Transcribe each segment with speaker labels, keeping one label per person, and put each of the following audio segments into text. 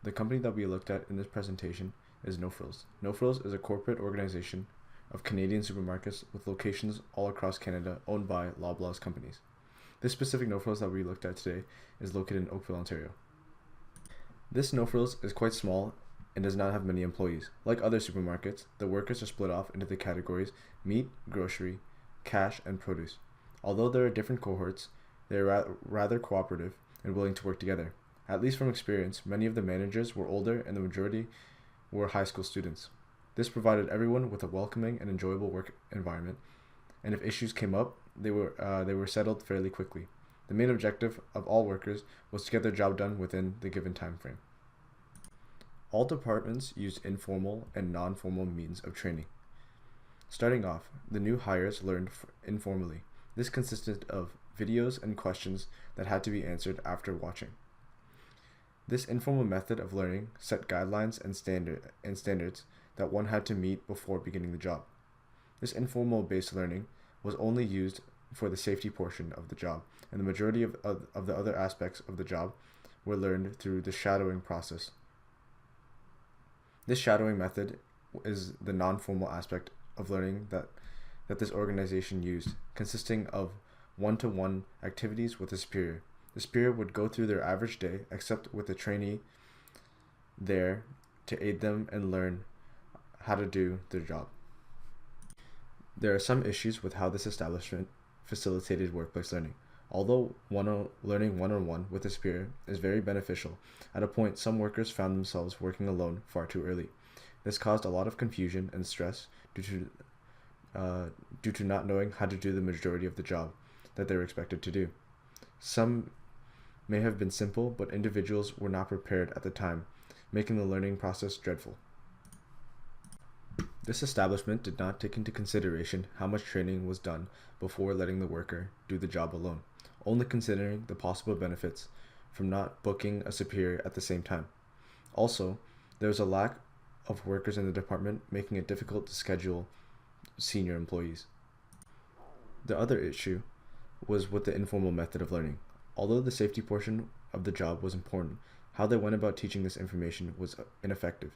Speaker 1: The company that we looked at in this presentation is No Frills. No Frills is a corporate organization of Canadian supermarkets with locations all across Canada owned by Loblaws companies. This specific No Frills that we looked at today is located in Oakville, Ontario. This No Frills is quite small and does not have many employees. Like other supermarkets, the workers are split off into the categories meat, grocery, cash, and produce. Although there are different cohorts, they are rather cooperative and willing to work together. At least from experience, many of the managers were older and the majority were high school students. This provided everyone with a welcoming and enjoyable work environment, and if issues came up, they were settled fairly quickly. The main objective of all workers was to get their job done within the given time frame. All departments used informal and non-formal means of training. Starting off, the new hires learned informally. This consisted of videos and questions that had to be answered after watching. This informal method of learning set guidelines and standards that one had to meet before beginning the job. This informal based learning was only used for the safety portion of the job, and the majority of the other aspects of the job were learned through the shadowing process. This shadowing method is the non-formal aspect of learning that this organization used, consisting of one-to-one activities with a superior. The superior would go through their average day, except with a trainee there to aid them and learn how to do their job. There are some issues with how this establishment facilitated workplace learning. Although learning one-on-one with a superior is very beneficial, at a point some workers found themselves working alone far too early. This caused a lot of confusion and stress due to not knowing how to do the majority of the job that they were expected to do. Some may have been simple, but individuals were not prepared at the time, making the learning process dreadful. This establishment did not take into consideration how much training was done before letting the worker do the job alone, only considering the possible benefits from not booking a superior at the same time. Also, there was a lack of workers in the department, making it difficult to schedule senior employees. The other issue was with the informal method of learning. Although the safety portion of the job was important, how they went about teaching this information was ineffective,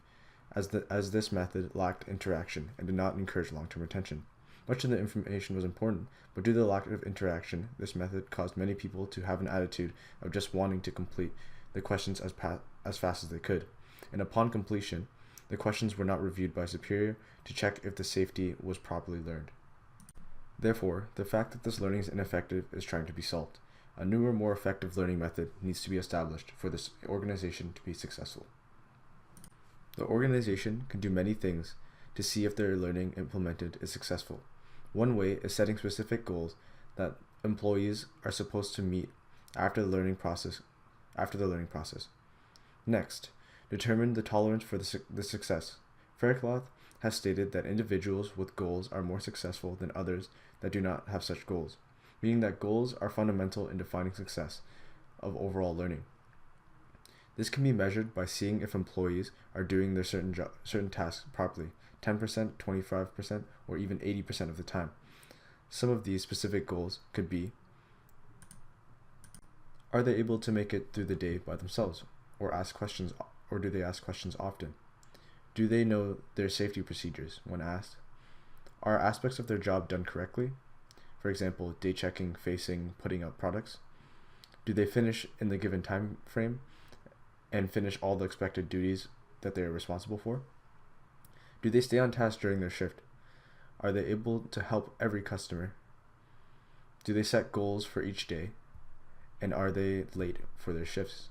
Speaker 1: as this method lacked interaction and did not encourage long-term retention. Much of the information was important, but due to the lack of interaction, this method caused many people to have an attitude of just wanting to complete the questions as fast as they could. And upon completion, the questions were not reviewed by superior to check if the safety was properly learned. Therefore, the fact that this learning is ineffective is trying to be solved. A newer, more effective learning method needs to be established for this organization to be successful. The organization can do many things to see if their learning implemented is successful. One way is setting specific goals that employees are supposed to meet after the learning process. Next, determine the tolerance for the success. Faircloth has stated that individuals with goals are more successful than others that do not have such goals, meaning that goals are fundamental in defining success of overall learning. This can be measured by seeing if employees are doing their certain tasks properly, 10%, 25%, or even 80% of the time. Some of these specific goals could be: are they able to make it through the day by themselves, or do they ask questions often? Do they know their safety procedures when asked? Are aspects of their job done correctly? For example, day checking, facing, putting up products. Do they finish in the given time frame and finish all the expected duties that they are responsible for? Do they stay on task during their shift? Are they able to help every customer? Do they set goals for each day? And are they late for their shifts?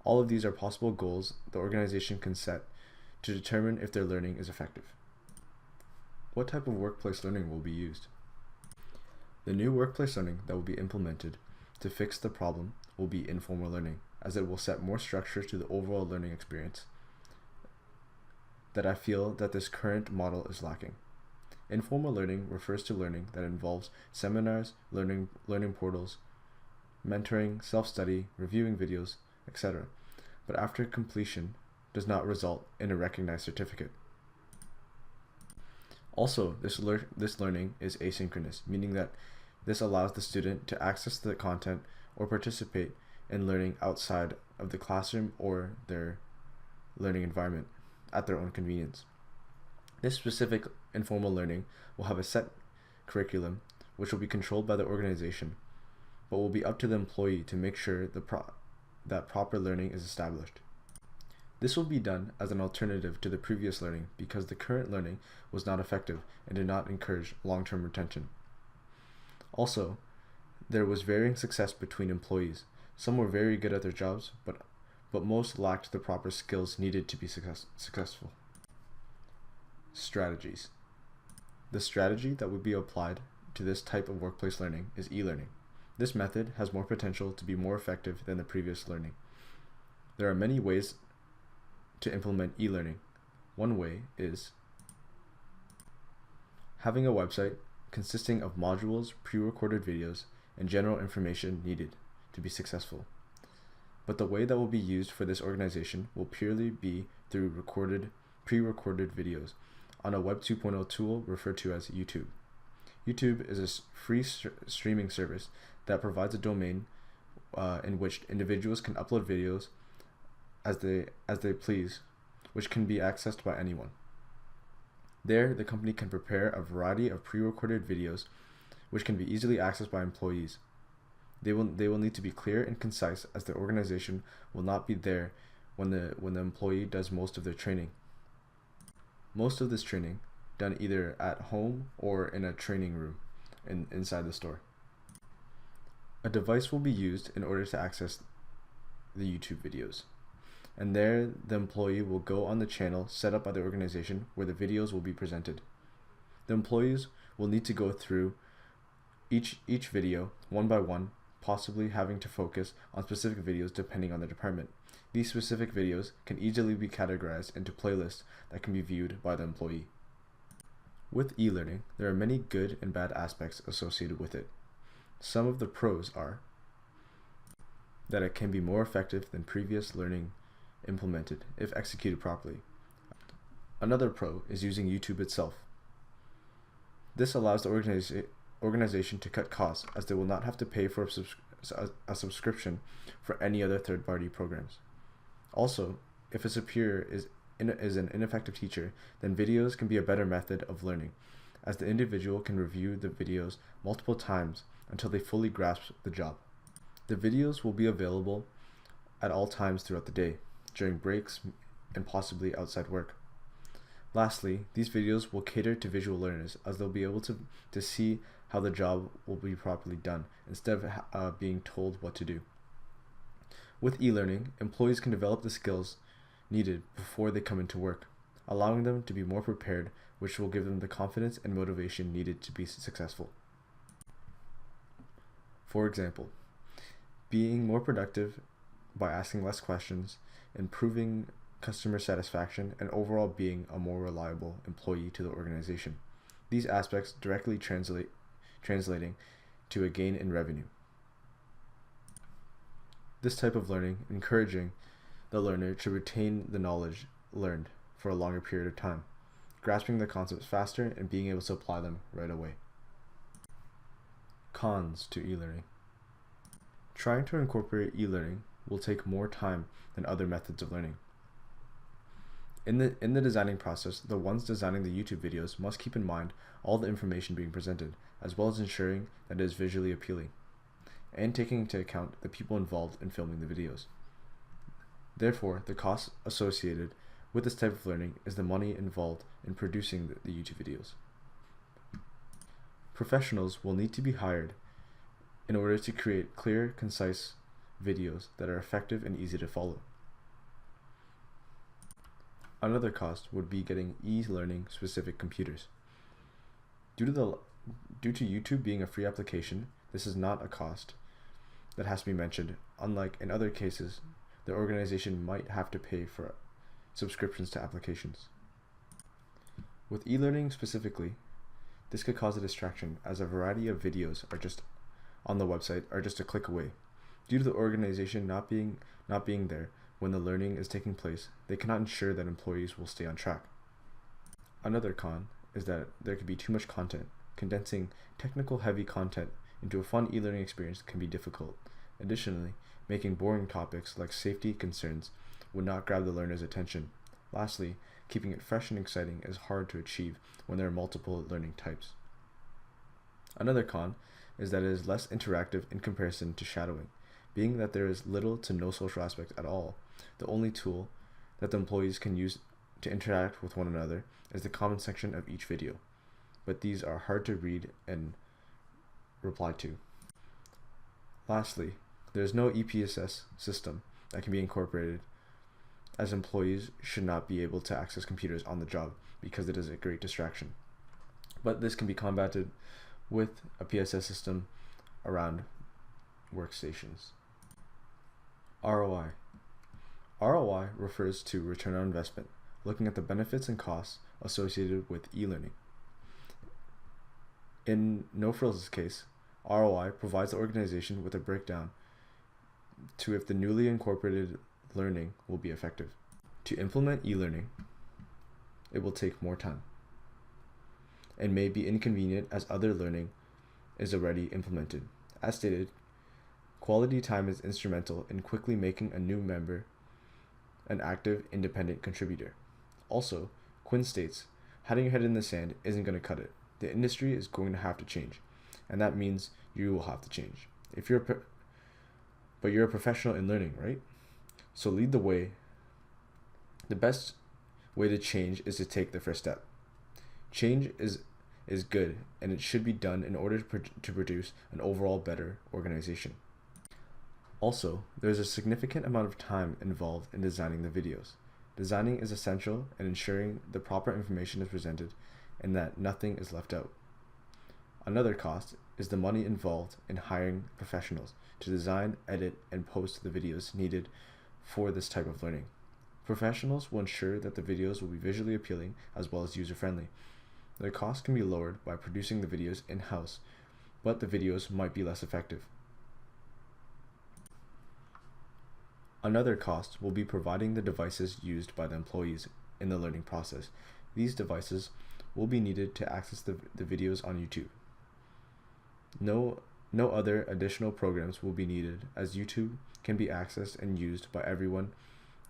Speaker 1: All of these are possible goals the organization can set to determine if their learning is effective. What type of workplace learning will be used? The new workplace learning that will be implemented to fix the problem will be informal learning, as it will set more structure to the overall learning experience that I feel that this current model is lacking. Informal learning refers to learning that involves seminars, learning portals, mentoring, self-study, reviewing videos, etc., but after completion does not result in a recognized certificate. Also, this learning is asynchronous, meaning that this allows the student to access the content or participate in learning outside of the classroom or their learning environment at their own convenience. This specific informal learning will have a set curriculum which will be controlled by the organization, but will be up to the employee to make sure that proper learning is established. This will be done as an alternative to the previous learning because the current learning was not effective and did not encourage long-term retention. Also, there was varying success between employees. Some were very good at their jobs, but most lacked the proper skills needed to be successful. Strategies. The strategy that would be applied to this type of workplace learning is e-learning. This method has more potential to be more effective than the previous learning. There are many ways to implement e-learning. One way is having a website consisting of modules, pre-recorded videos, and general information needed to be successful. But the way that will be used for this organization will purely be through pre-recorded videos on a Web 2.0 tool referred to as YouTube. YouTube is a free streaming service that provides a domain in which individuals can upload videos as they please, which can be accessed by anyone. There, the company can prepare a variety of pre-recorded videos which can be easily accessed by employees. They will need to be clear and concise, as the organization will not be there when the employee does most of their training. Most of this training done either at home or in a training room inside the store. A device will be used in order to access the YouTube videos, and there the employee will go on the channel set up by the organization where the videos will be presented. The employees will need to go through each video one by one, possibly having to focus on specific videos depending on the department. These specific videos can easily be categorized into playlists that can be viewed by the employee. With e-learning, there are many good and bad aspects associated with it. Some of the pros are that it can be more effective than previous learning implemented if executed properly. Another pro is using YouTube itself. This allows the organization to cut costs, as they will not have to pay for a subscription for any other third-party programs. Also, if a superior is an ineffective teacher, then videos can be a better method of learning, as the individual can review the videos multiple times until they fully grasp the job. The videos will be available at all times throughout the day, during breaks, and possibly outside work. Lastly, these videos will cater to visual learners, as they'll be able to see how the job will be properly done instead of being told what to do. With e-learning, employees can develop the skills needed before they come into work, allowing them to be more prepared, which will give them the confidence and motivation needed to be successful. For example, being more productive by asking less questions, improving customer satisfaction, and overall being a more reliable employee to the organization. These aspects directly translating to a gain in revenue. This type of learning encouraging the learner to retain the knowledge learned for a longer period of time, grasping the concepts faster and being able to apply them right away. Cons to e-learning. Trying to incorporate e-learning will take more time than other methods of learning. In the designing process, the ones designing the YouTube videos must keep in mind all the information being presented, as well as ensuring that it is visually appealing, and taking into account the people involved in filming the videos. Therefore, the cost associated with this type of learning is the money involved in producing the YouTube videos. Professionals will need to be hired in order to create clear, concise videos that are effective and easy to follow. Another cost would be getting e-learning specific computers. Due to YouTube being a free application, this is not a cost that has to be mentioned. Unlike in other cases, the organization might have to pay for subscriptions to applications. With e-learning specifically, this could cause a distraction, as a variety of videos are just on the website are just a click away. Due to the organization not being there when the learning is taking place, they cannot ensure that employees will stay on track. Another con is that there could be too much content. Condensing technical heavy content into a fun e-learning experience can be difficult, Additionally, making boring topics like safety concerns would not grab the learner's attention. Lastly, keeping it fresh and exciting is hard to achieve when there are multiple learning types. Another con is that it is less interactive in comparison to shadowing, being that there is little to no social aspect at all. The only tool that the employees can use to interact with one another is the comment section of each video, but these are hard to read and reply to. Lastly, there is no EPSS system that can be incorporated, as employees should not be able to access computers on the job because it is a great distraction. But this can be combated with a PSS system around workstations. ROI. ROI refers to return on investment, looking at the benefits and costs associated with e-learning. In No Frills' case, ROI provides the organization with a breakdown to if the newly incorporated learning will be effective. To implement e-learning, it will take more time and may be inconvenient as other learning is already implemented. As stated, quality time is instrumental in quickly making a new member an active, independent contributor. Also, Quinn states, hiding your head in the sand isn't going to cut it. The industry is going to have to change, and that means you will have to change. But you're a professional in learning, right? So lead the way. The best way to change is to take the first step. Change is good, and it should be done in order to produce an overall better organization. Also, there's a significant amount of time involved in designing the videos. Designing is essential in ensuring the proper information is presented and that nothing is left out. Another cost is the money involved in hiring professionals to design, edit, and post the videos needed for this type of learning. Professionals will ensure that the videos will be visually appealing as well as user-friendly. The cost can be lowered by producing the videos in-house, but the videos might be less effective. Another cost will be providing the devices used by the employees in the learning process. These devices will be needed to access the videos on YouTube. No other additional programs will be needed, as YouTube can be accessed and used by everyone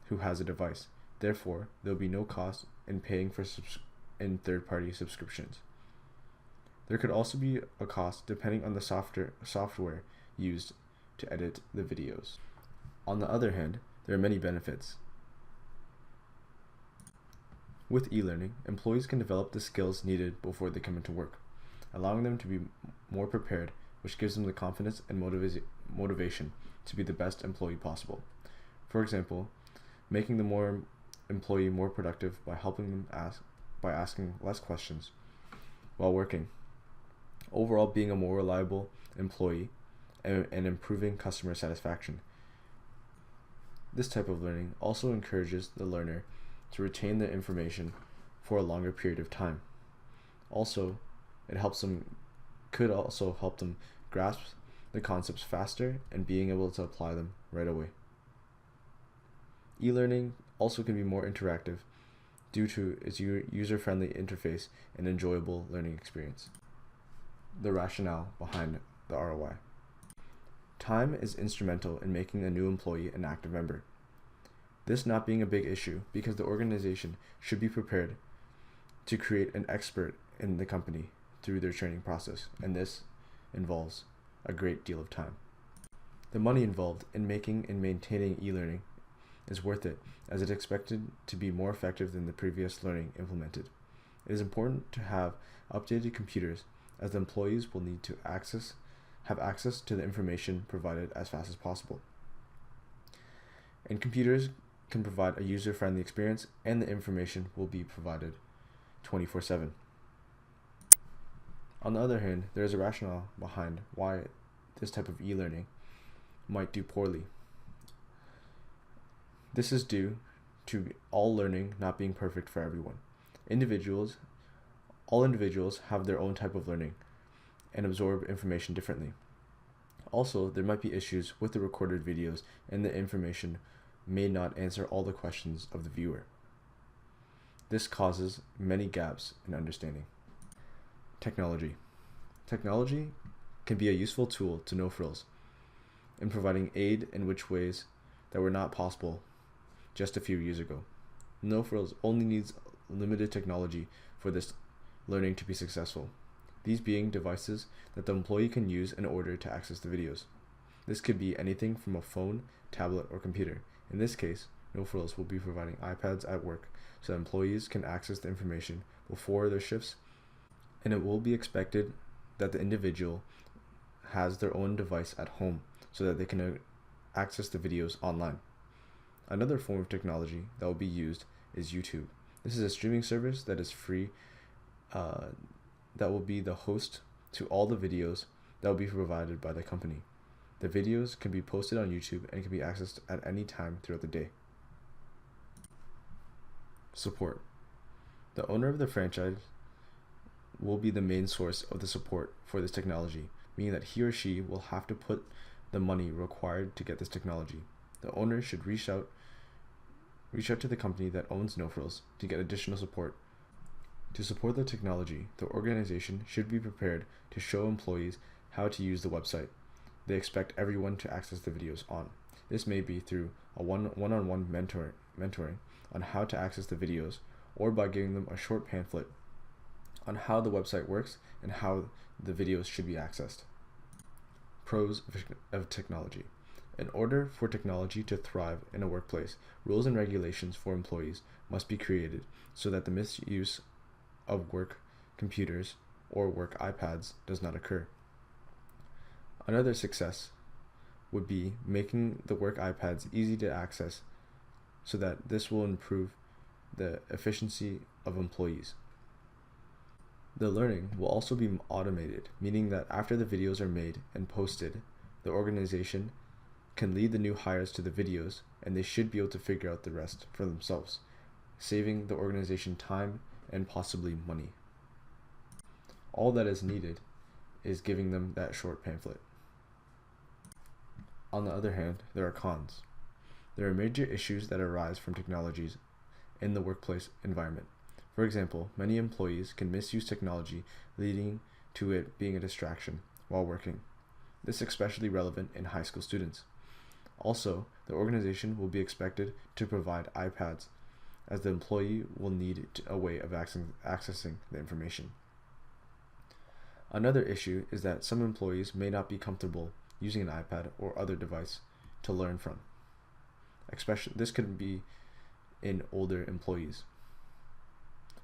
Speaker 1: who has a device. Therefore, there will be no cost in paying for third-party subscriptions. There could also be a cost depending on the software used to edit the videos. On the other hand, there are many benefits. With e-learning, employees can develop the skills needed before they come into work, allowing them to be more prepared, which gives them the confidence and motivation to be the best employee possible. For example, making the employee more productive by helping them asking less questions while working. Overall, being a more reliable employee and improving customer satisfaction. This type of learning also encourages the learner to retain the information for a longer period of time. Also, could also help them grasp the concepts faster and being able to apply them right away. E-learning also can be more interactive due to its user-friendly interface and enjoyable learning experience. The rationale behind the ROI. Time is instrumental in making a new employee an active member. This not being a big issue because the organization should be prepared to create an expert in the company through their training process, and this involves a great deal of time. The money involved in making and maintaining e-learning is worth it, as it is expected to be more effective than the previous learning implemented. It is important to have updated computers, as the employees will need to have access to the information provided as fast as possible. And computers can provide a user-friendly experience, and the information will be provided 24/7. On the other hand, there is a rationale behind why this type of e-learning might do poorly. This is due to all learning not being perfect for everyone. All individuals have their own type of learning and absorb information differently. Also, there might be issues with the recorded videos, and the information may not answer all the questions of the viewer. This causes many gaps in understanding. Technology. Technology can be a useful tool to No Frills. in providing aid in which ways that were not possible just a few years ago. No frills only needs limited technology for this learning to be successful, these being devices that the employee can use in order to access the videos. This could be anything from a phone, tablet, or computer. In this case, No Frills will be providing iPads at work so that employees can access the information before their shifts, and it will be expected that the individual has their own device at home so that they can access the videos online. Another form of technology that will be used is YouTube. This is a streaming service that is free, that will be the host to all the videos that will be provided by the company. The videos can be posted on YouTube and can be accessed at any time throughout the day. Support. The owner of the franchise will be the main source of the support for this technology, meaning that he or she will have to put the money required to get this technology. The owner should reach out to the company that owns No Frills to get additional support. To support the technology, the organization should be prepared to show employees how to use the website they expect everyone to access the videos on. This may be through a one-on-one mentoring on how to access the videos, or by giving them a short pamphlet on how the website works and how the videos should be accessed. Pros of technology. In order for technology to thrive in a workplace, rules and regulations for employees must be created so that the misuse of work computers or work iPads does not occur. Another success would be making the work iPads easy to access so that this will improve the efficiency of employees. The learning will also be automated, meaning that after the videos are made and posted, the organization can lead the new hires to the videos and they should be able to figure out the rest for themselves, saving the organization time and possibly money. All that is needed is giving them that short pamphlet. On the other hand, there are cons. There are major issues that arise from technologies in the workplace environment. For example, many employees can misuse technology, leading to it being a distraction while working. This is especially relevant in high school students. Also, the organization will be expected to provide iPads, as the employee will need a way of accessing the information. Another issue is that some employees may not be comfortable using an iPad or other device to learn from. Especially, this could be in older employees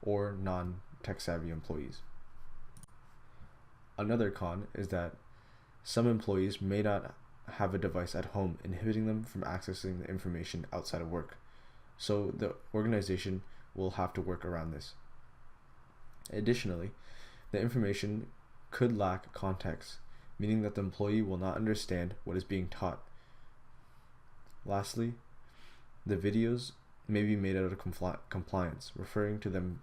Speaker 1: or non-tech savvy employees. Another con is that some employees may not have a device at home, inhibiting them from accessing the information outside of work. So the organization will have to work around this. Additionally, the information could lack context, meaning that the employee will not understand what is being taught. Lastly, the videos may be made out of compliance, referring to them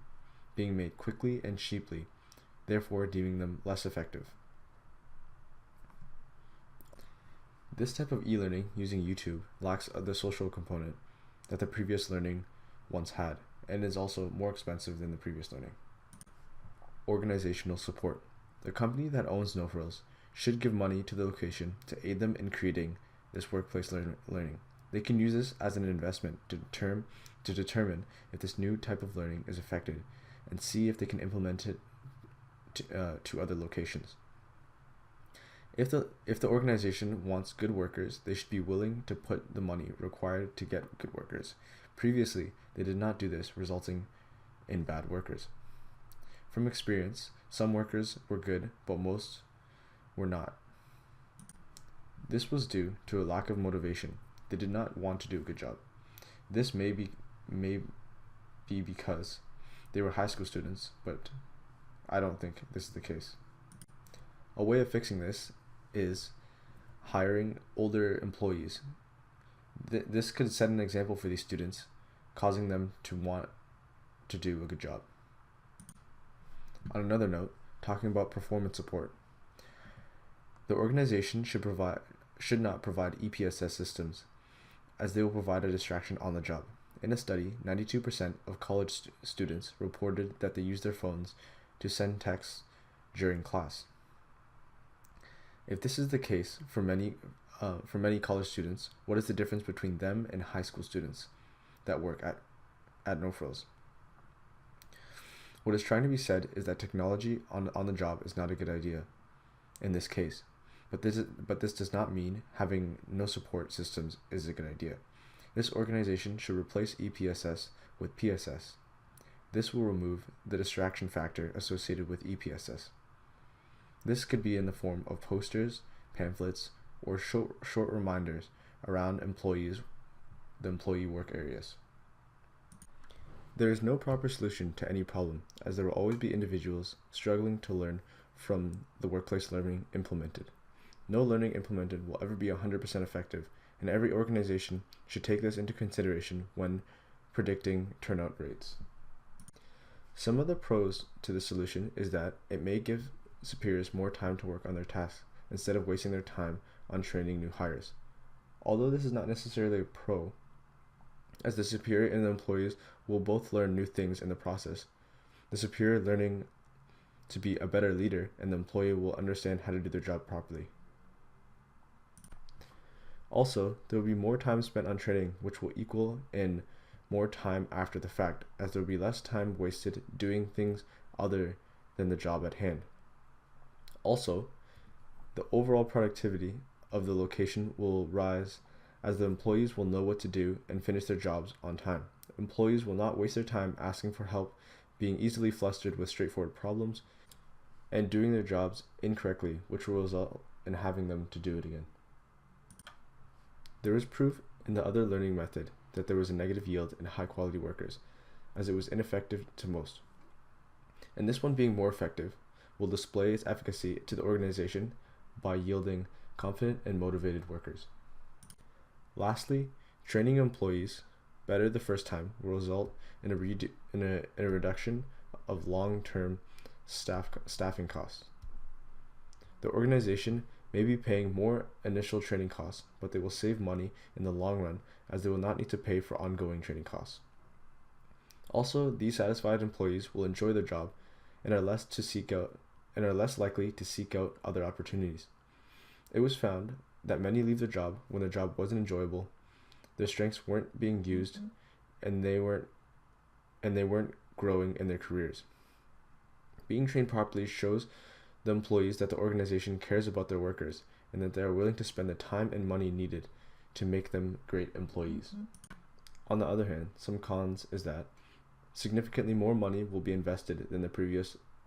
Speaker 1: being made quickly and cheaply, therefore deeming them less effective. This type of e-learning using YouTube lacks the social component that the previous learning once had, and is also more expensive than the previous learning. Organizational support. The company that owns No Frills should give money to the location to aid them in creating this workplace learning. They can use this as an investment to determine if this new type of learning is effective and see if they can implement it to other locations. If the organization wants good workers, they should be willing to put the money required to get good workers. Previously, they did not do this, resulting in bad workers. From experience, some workers were good, but most were not. This was due to a lack of motivation. They did not want to do a good job. This may be because they were high school students, but I don't think this is the case. A way of fixing this is hiring older employees. This could set an example for these students, causing them to want to do a good job. On another note, talking about performance support. The organization should not provide EPSS systems, as they will provide a distraction on the job. In a study, 92% of college students reported that they use their phones to send texts during class. If this is the case for many for many college students, what is the difference between them and high school students that work at No Frills? What is trying to be said is that technology on the job is not a good idea in this case, but this does not mean having no support systems is a good idea. This organization should replace EPSS with PSS. This will remove the distraction factor associated with EPSS. This could be in the form of posters, pamphlets, or short reminders around the employee work areas. There is no proper solution to any problem, as there will always be individuals struggling to learn from the workplace learning implemented. No learning implemented will ever be 100% effective, and every organization should take this into consideration when predicting turnout rates. Some of the pros to the solution is that it may give superiors more time to work on their tasks instead of wasting their time on training new hires. Although this is not necessarily a pro, as the superior and the employees will both learn new things in the process. The superior learning to be a better leader, and the employee will understand how to do their job properly. Also, there will be more time spent on training, which will equal in more time after the fact, as there will be less time wasted doing things other than the job at hand. Also, the overall productivity of the location will rise, as the employees will know what to do and finish their jobs on time. Employees will not waste their time asking for help, being easily flustered with straightforward problems, and doing their jobs incorrectly, which will result in having them to do it again. There is proof in the other learning method that there was a negative yield in high quality workers, as it was ineffective to most. And this one being more effective will display its efficacy to the organization by yielding confident and motivated workers. Lastly, training employees better the first time will result in a reduction of long-term staffing costs. The organization may be paying more initial training costs, but they will save money in the long run, as they will not need to pay for ongoing training costs. Also, these satisfied employees will enjoy their job and are less likely to seek out other opportunities. It was found that many leave their job when their job wasn't enjoyable, their strengths weren't being used, and they weren't growing in their careers. Being trained properly shows the employees that the organization cares about their workers and that they are willing to spend the time and money needed to make them great employees. On the other hand, some cons is that significantly more money will be invested than the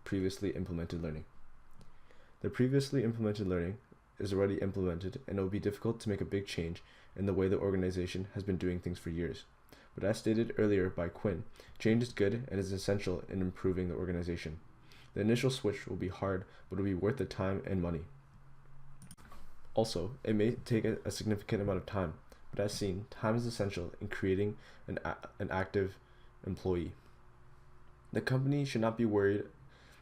Speaker 1: previously implemented learning. The previously implemented learning is already implemented, and it will be difficult to make a big change in the way the organization has been doing things for years. But as stated earlier by Quinn, change is good and is essential in improving the organization. The initial switch will be hard, but it will be worth the time and money. Also, it may take a significant amount of time, but as seen, time is essential in creating an active employee. The company should not be worried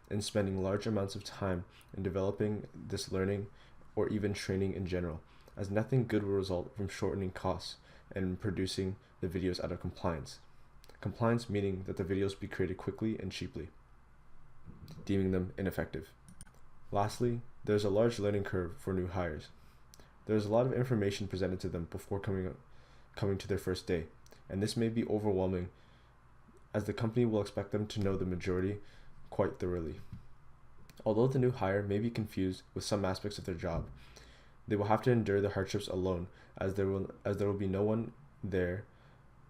Speaker 1: in spending large amounts of time in developing this learning or even training in general, as nothing good will result from shortening costs and producing the videos out of compliance. Compliance meaning that the videos be created quickly and cheaply, deeming them ineffective. Lastly, there's a large learning curve for new hires. There's a lot of information presented to them before coming to their first day, and this may be overwhelming, as the company will expect them to know the majority quite thoroughly. Although the new hire may be confused with some aspects of their job, they will have to endure the hardships alone, as there will be no one there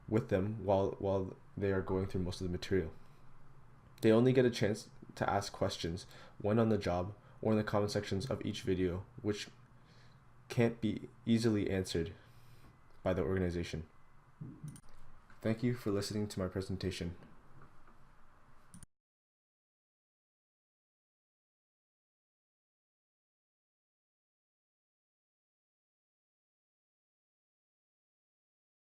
Speaker 1: with them while they are going through most of the material. They only get a chance to ask questions when on the job or in the comment sections of each video, which can't be easily answered by the organization. Thank you for listening to my presentation.